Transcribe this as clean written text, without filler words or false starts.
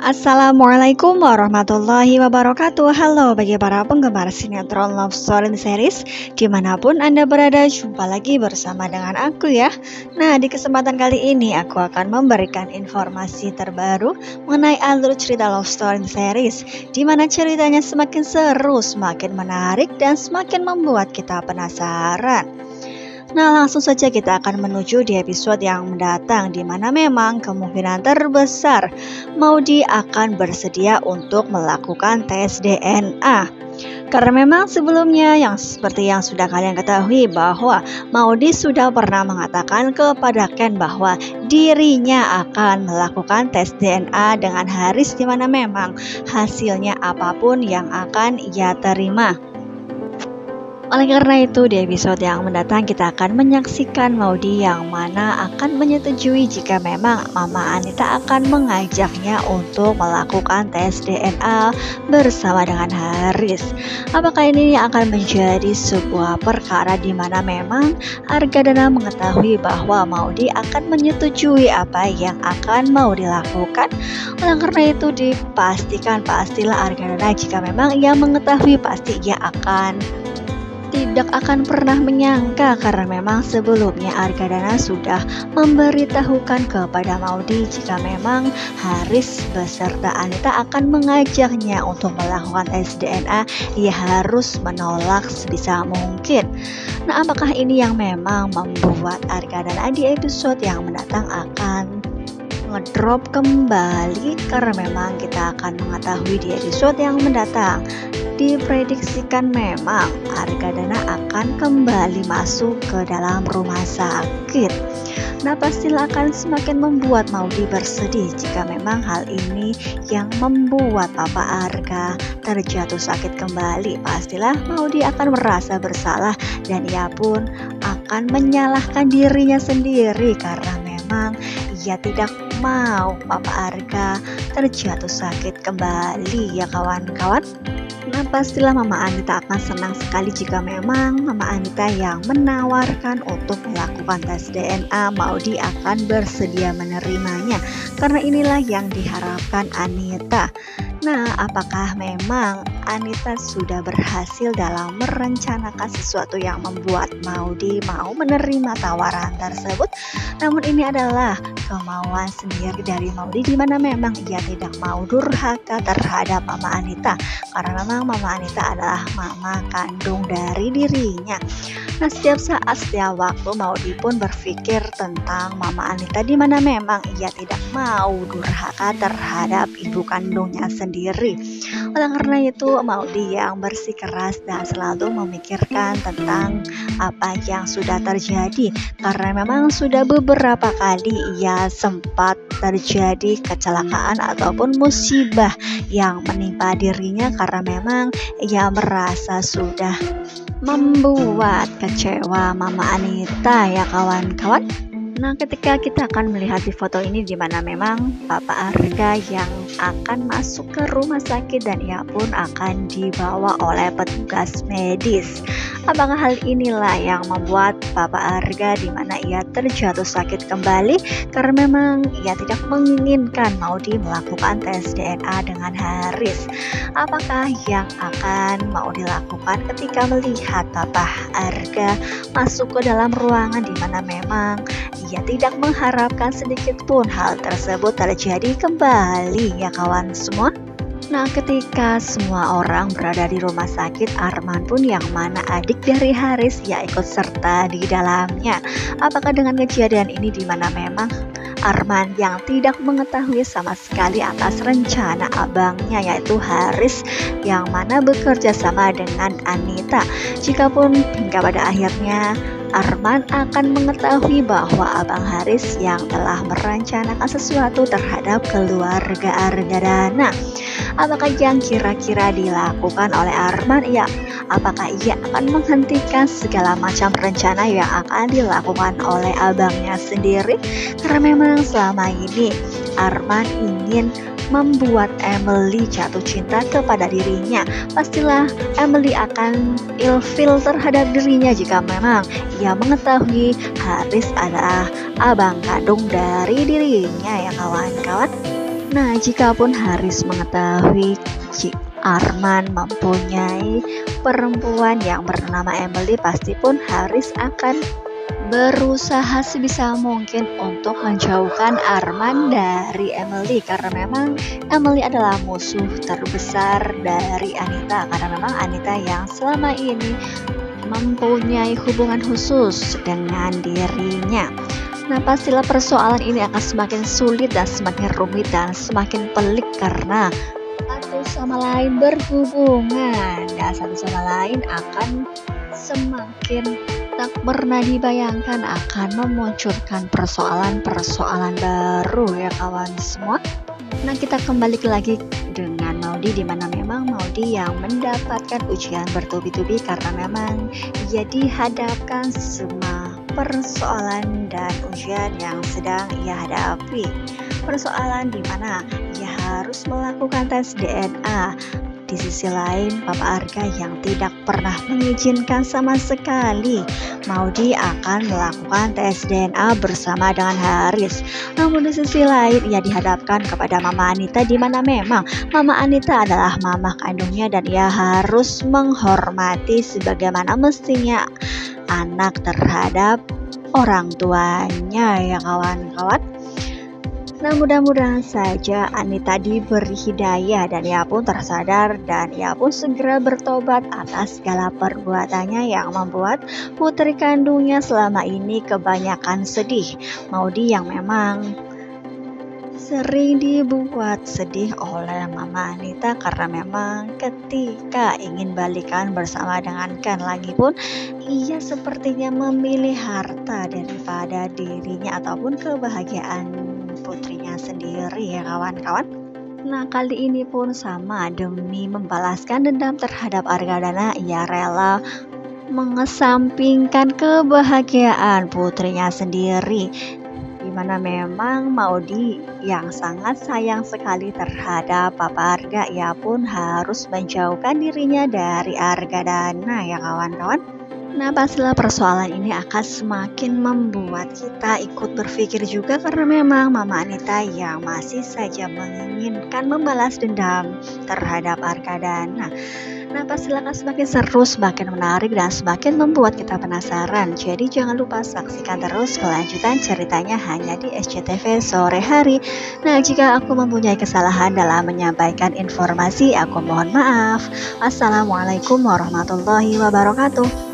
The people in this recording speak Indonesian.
Assalamualaikum warahmatullahi wabarakatuh. Halo bagi para penggemar sinetron Love Story Series dimanapun Anda berada, jumpa lagi bersama dengan aku ya. Nah, di kesempatan kali ini aku akan memberikan informasi terbaru mengenai alur cerita Love Story Series, di mana ceritanya semakin seru, semakin menarik, dan semakin membuat kita penasaran. Nah, langsung saja kita akan menuju di episode yang mendatang, di mana memang kemungkinan terbesar Maudy akan bersedia untuk melakukan tes DNA. Karena memang sebelumnya seperti yang sudah kalian ketahui bahwa Maudy sudah pernah mengatakan kepada Ken bahwa dirinya akan melakukan tes DNA dengan Haris, di mana memang hasilnya apapun yang akan ia terima. Oleh karena itu, di episode yang mendatang kita akan menyaksikan Maudy yang mana akan menyetujui jika memang Mama Anita akan mengajaknya untuk melakukan tes DNA bersama dengan Haris. Apakah ini akan menjadi sebuah perkara di mana memang Argadana mengetahui bahwa Maudy akan menyetujui apa yang akan Maudy lakukan? Oleh karena itu pastilah Argadana jika memang ia mengetahui pasti ia tidak akan pernah menyangka, karena memang sebelumnya Argadana sudah memberitahukan kepada Maudy jika memang Haris beserta Anita akan mengajaknya untuk melakukan tes DNA, ia harus menolak sebisa mungkin. Nah, apakah ini yang memang membuat Argadana di episode yang mendatang akan ngedrop kembali? Karena memang kita akan mengetahui di episode yang mendatang diprediksikan memang Argadana akan kembali masuk ke dalam rumah sakit. Nah, pastilah akan semakin membuat Maudy bersedih jika memang hal ini yang membuat Papa Arga terjatuh sakit kembali. Pastilah Maudy akan merasa bersalah dan ia pun akan menyalahkan dirinya sendiri karena memang ia tidak mau Papa Arga terjatuh sakit kembali ya kawan-kawan. Nah, pastilah Mama Anita akan senang sekali jika memang Mama Anita yang menawarkan untuk melakukan tes DNA, Maudy akan bersedia menerimanya, karena inilah yang diharapkan Anita. Nah, apakah memang Anita sudah berhasil dalam merencanakan sesuatu yang membuat Maudy mau menerima tawaran tersebut? Namun ini adalah kemauan sendiri dari Maudy, di mana memang ia tidak mau durhaka terhadap Mama Anita, karena memang Mama Anita adalah mama kandung dari dirinya. Nah, setiap saat, setiap waktu Maudy pun berpikir tentang Mama Anita, di mana memang ia tidak mau durhaka terhadap ibu kandungnya sendiri. Oleh karena itu, Maudy yang bersikeras dan selalu memikirkan tentang apa yang sudah terjadi, karena memang sudah beberapa kali ia sempat terjadi kecelakaan ataupun musibah yang menimpa dirinya, karena memang ia merasa sudah membuat kecewa Mama Anita ya kawan-kawan. Nah, ketika kita akan melihat di foto ini, di mana memang Papa Arga yang akan masuk ke rumah sakit dan ia pun akan dibawa oleh petugas medis. Apakah hal inilah yang membuat Papa Arga di mana ia terjatuh sakit kembali karena memang ia tidak menginginkan Maudy melakukan tes DNA dengan Haris? Apakah yang akan Maudy lakukan ketika melihat Papa Arga masuk ke dalam ruangan di mana memang ia tidak mengharapkan sedikit pun hal tersebut terjadi kembali ya kawan semua? Nah, ketika semua orang berada di rumah sakit, Arman pun yang mana adik dari Haris ia ikut serta di dalamnya. Apakah dengan kejadian ini di mana memang Arman yang tidak mengetahui sama sekali atas rencana abangnya yaitu Haris yang mana bekerja sama dengan Anita, jikapun hingga pada akhirnya Arman akan mengetahui bahwa Abang Haris yang telah merencanakan sesuatu terhadap keluarga Argadana. Apakah yang kira-kira dilakukan oleh Arman? Ya, apakah ia akan menghentikan segala macam rencana yang akan dilakukan oleh abangnya sendiri? Karena memang selama ini Arman ingin membuat Emily jatuh cinta kepada dirinya. Pastilah Emily akan ilfil terhadap dirinya jika memang ia mengetahui Haris adalah abang kandung dari dirinya ya kawan-kawan. Nah, jikapun Haris mengetahui Arman mempunyai perempuan yang bernama Emily, pasti pun Haris akan berusaha sebisa mungkin untuk menjauhkan Arman dari Emily, karena memang Emily adalah musuh terbesar dari Anita, karena memang Anita yang selama ini mempunyai hubungan khusus dengan dirinya. Nah, pastilah persoalan ini akan semakin sulit dan semakin rumit dan semakin pelik karena satu sama lain berhubungan dan satu sama lain akan semakin tak pernah dibayangkan akan memunculkan persoalan-persoalan baru ya kawan semua. Nah, kita kembali lagi dengan Maudy, di mana memang Maudy yang mendapatkan ujian bertubi-tubi karena memang ia dihadapkan semua persoalan dan ujian yang sedang ia hadapi. Persoalan di mana ia harus melakukan tes DNA. Di sisi lain, Papa Arga yang tidak pernah mengizinkan sama sekali Maudy akan melakukan tes DNA bersama dengan Haris. Namun di sisi lain, ia dihadapkan kepada Mama Anita, di mana memang Mama Anita adalah mama kandungnya dan ia harus menghormati sebagaimana mestinya anak terhadap orang tuanya ya kawan-kawan. Nah, mudah-mudahan saja Anita diberi hidayah dan ia pun tersadar dan ia pun segera bertobat atas segala perbuatannya yang membuat putri kandungnya selama ini kebanyakan sedih. Maudy yang memang sering dibuat sedih oleh Mama Anita karena memang ketika ingin balikan bersama dengan Ken lagi pun ia sepertinya memilih harta daripada dirinya ataupun kebahagiaan putrinya sendiri ya kawan-kawan. Nah, kali ini pun sama, demi membalaskan dendam terhadap Argadana ia rela mengesampingkan kebahagiaan putrinya sendiri, dimana memang Maudy yang sangat sayang sekali terhadap Papa Arga, ia pun harus menjauhkan dirinya dari Argadana ya kawan-kawan. Nah, pastilah persoalan ini akan semakin membuat kita ikut berpikir juga karena memang Mama Anita yang masih saja menginginkan membalas dendam terhadap Argadana. Nah, pastilah akan semakin seru, semakin menarik, dan semakin membuat kita penasaran. Jadi jangan lupa saksikan terus kelanjutan ceritanya hanya di SCTV Sore Hari. Nah, jika aku mempunyai kesalahan dalam menyampaikan informasi, aku mohon maaf. Assalamualaikum warahmatullahi wabarakatuh.